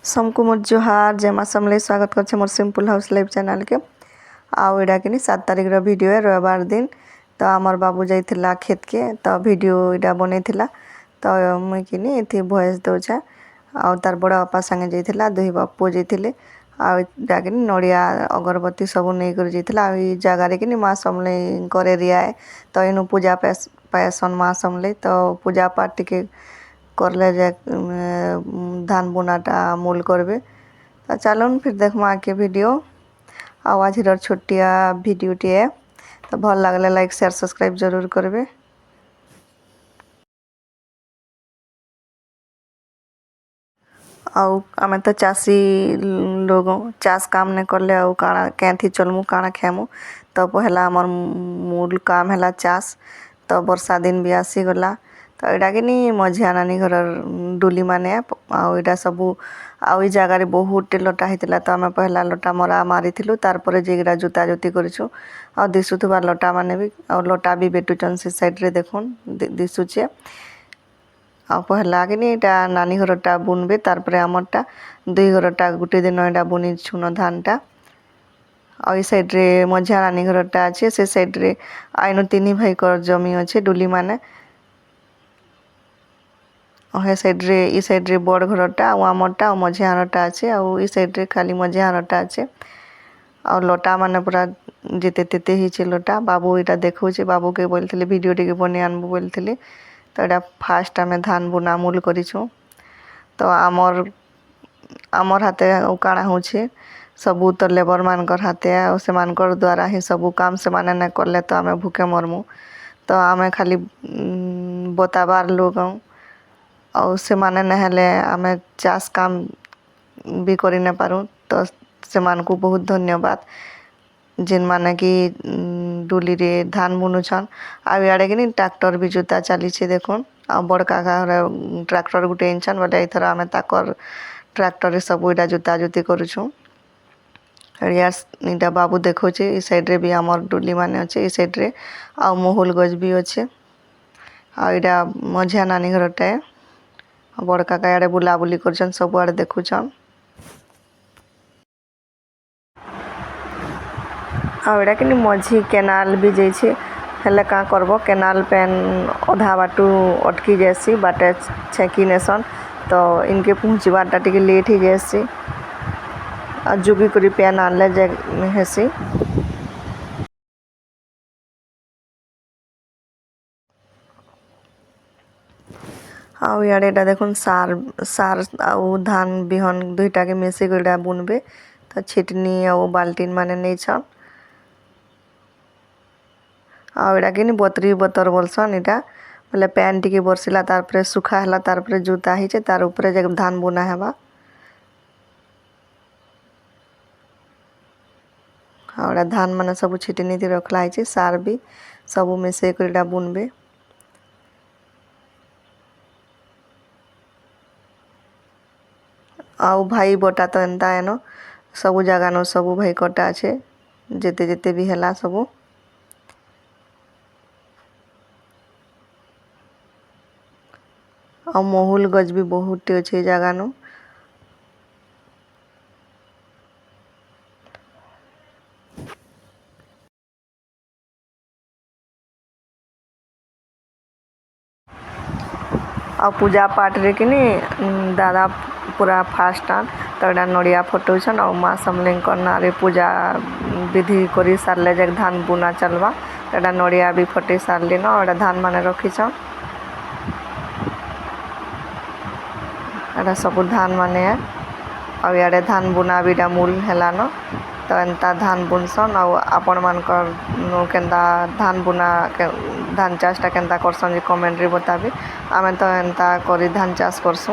सबको मोर जोहार जय माँ समले स्वागत कर more simple house life channel के आउ एडा कि 7 तारीख वीडियो है रविवार दिन तो आमर बाबू जाइथिला खेत के तो वीडियो इटा बनैथिला तो मुई कि इथि वॉइस दउछे आउ तार बड़ा बापा संगे जाइथिला दुही बापू जाइथिले आउ एडा कि नड़िया अगरबत्ती सब नहीं कर जाइथिला आ ई जगह रे कि माँ समले कर एरिया है तो इनु पूजा पाएसन माँ समले तो पूजा पाठ टिके करले जाए धान बुनाटा मूल करबे तो चलन फिर देखमा आगे वीडियो आज हिर छोटिया वीडियो टी है तो भल लगले लाइक शेयर सब्सक्राइब जरूर करबे। आउ आमे तो चासी लोग चाष काम नहीं करले आउ काना कैंथी चलमु काना खेमु तो पहला हमर मूल काम हैला चाष तो वर्षा दिन भी आसी गला तो एटा कि मझिया नानी घर डुली माने आउ एटा सबू आउ ई जगह रे बहुत लटा हेतिला तो आमे पहला लटा मरा मारिथिलु तार परे जेगरा जुता जुती करिछु आ दिसुथबा लटा माने भी आ लटा भी बेटुचन से साइड रे देखुन दिसुचे आ पहला कि एटा नानी घरटा बुनबे तार परे हमरटा दुई घरटा गुटे दिन एटा बुनी छुन धानटा आ ई साइड रे मझिया नानी घरटा আছে से साइड रे आइनो तीन भाई कर जमी আছে डुली माने हे साइड रे ई साइड रे बड़ घरटा आ हमरटा आ मझिया घरटा আছে आ ई साइड रे खाली मझिया घरटा আছে आ लटा माने पूरा जेते तेते हिचे लटा बाबू एटा देखौचे बाबू के बोलथिले वीडियो टिके बने आनबो बोलथिले तो एटा फास्ट आमे धान बुना मूल करिछु तो आमर हाथे काଣା होचे सबू तो लेबर मानकर हाथे से मानकर द्वारा ही सबू काम से माने न करले तो आमे भूखे मरमु तो आमे खाली बताबार लोग और से माने न हेले आमे चाष काम भी करि न पारू तो से मान को बहुत धन्यवाद जिन माने कि डुली रे धान बुनुछन आ याडे कि ट्रैक्टर भी जोता चली देखुन आ बड़ काका ट्रैक्टर गुटे इनछन बोले एथर आमे ताकर ट्रैक्टर रे सब एटा जोता जोती करूछु इटा बाबू देखौचे ई साइड रे भी हमर डुली माने अच्छे ई साइड रे आ मोहुल गज भी अच्छे आ एटा मझिया नानी घरटा है बड़ काका याडे बुलाबुली करछन सब आडे देखुछन आ एटा कि मझी केनाल भी जाइछे हेले का करबो केनाल पेन अधा बाटू अटकी जैसी बाटे छेकी नेसन तो इनके पहुँचबाटा टिके लेट ही जैसी आ जुगी करी पेन आनले जे हेसी आउ याडे एटा देखुन सार सार आउ धान बिहन दुईटा के मिसी गडा बुनबे तो छिटनी आउ बाल्टीन माने नै छन आउ एटा कि बतरी बतर बोलसन एटा बोले पैन टिके बरसिला तार परे सुखा हला तार परे जूता हिचे तार ऊपर जे धान बुना हेबा आउ धान माने सब छिटनी थी रखला हिचे सार भी सब मिसे करिडा बुनबे आउ भाई बोटा तो एंता है न सबू जगह न सबू भाई कटा আছে जेते जेते भी हेला सबू आ मोहुल गज भी बहुत अच्छे जगह न आ पूजा पाठ रे कि दादा पूरा फास्ट तो एटा नड़िया फटौछन और माँ समलेंकर नारे पूजा विधि करी सारले जे धान बुना चलवा एटा नड़िया भी फटे सारले न एटा धान माने रखिछन एटा सब धान माने और याडे धान बुना बीटा मूल हेला न तो एंता धान बुनसन और आपण मानकर केंता धान बुना धान चाषटा केंता करसन जे कमेंट रे बताबे आमे तो एंता करी धान चाष करसु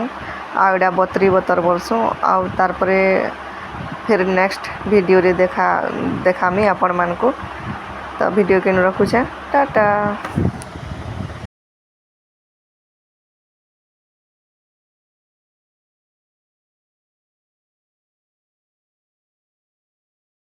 आ एटा बतरी बतर बोलसु आ तार परे फिर नेक्स्ट वीडियो रे देखामी आपण मान को तो वीडियो के रखुछे टाटा।